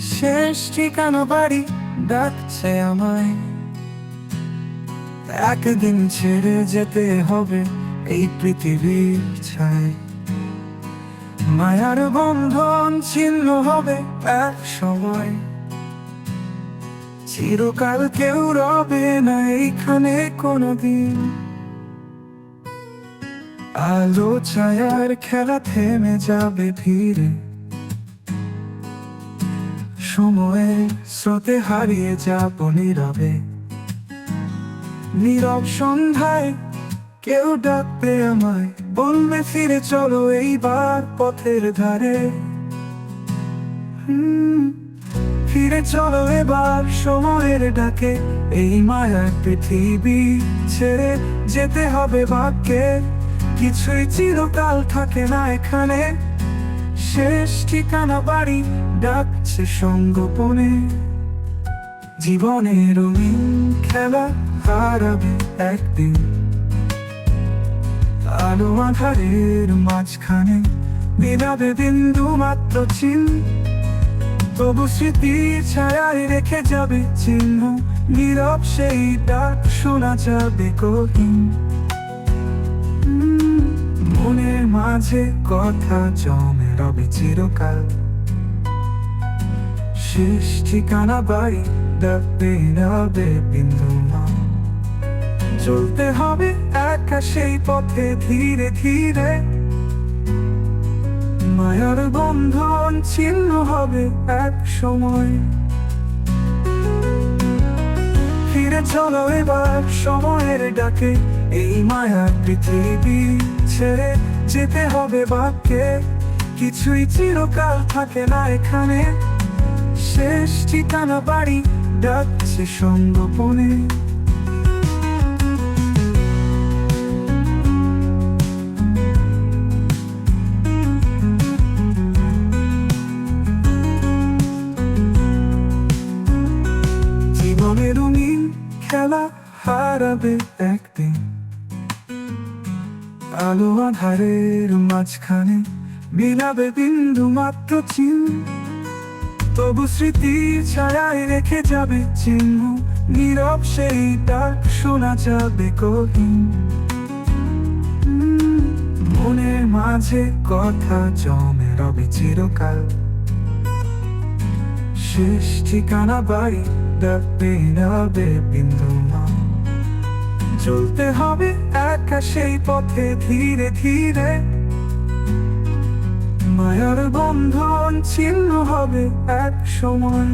শেষ ঠিকানা বাড়ি ডাকছে আমায়, একদিন ছেড়ে যেতে হবে এই পৃথিবীর ছায়। মায়ার বন্ধন ছিন্ন হবে এক সময়, চিরকাল কেউ রবে না এইখানে কোনোদিন। আলো ছায়ার খেলা থেমে যাবে ধীরে, সময়ের স্রোতে হারিয়ে যাব নীরবে। নীরব সন্ধ্যায় কেউ ডাকবে আমায়, বলবে ফিরে চলো এইবার পথের ধারে। ফিরে চলো এবার সময়ের ডাকে, এই মায়ার পৃথিবী ছেড়ে যেতে হবে ভাগ্যে। কিছুই চিরকাল থাকে না এখানে, শেষ ঠিকানা বাড়ি ডাকছে সঙ্গোপনে। জীবনের রঙিন খেলা হারাবে একদিন, আলো আঁধারের মাঝখানে নীরবে বিন্দু মাত্র চিহ্ন। তবু স্মৃতির ছায়ায় রেখে যাবে চিহ্ন, নীরব সেই ডাক শোনা যাবে কঠিন। মনের মাঝে কথা জমে রবে চিরকাল, শেষ ঠিকানা বাড়ি ডাকবে রবে বিন্দু না। চলতে হবে একা সেই পথে ধীরে ধীরে, মায়ার বন্ধন ছিন্ন হবে এক সময়। ফিরে চলো এবার সময়ের ডাকে, এই মায়ার পৃথিবী ছেড়ে যেতে হবে ভাগ্যে। কিছুই চিরকাল থাকে না এখানে, শেষ ঠিকানা বাড়ি ডাকছে সঙ্গোপনে। জীবনের রঙিন খেলা হারাবে একদিন, আলো আধারের মাঝখানে মিলাবে বিন্দু মাত্র চিহ্ন। তবু স্মৃতির ছায়ায় রেখে যাবে চিহ্ন, নীরব সেই ডাক শোনা যাবে কঠিন। মনের মাঝে কথা জমে রবে চিরকাল, শেষ ঠিকানা বাড়ি ডাকবে রবে বিন্দু না। চলতে হবে একা সেই পথে ধীরে ধীরে, মায়ার বন্ধন ছিন্ন হবে এক সময়।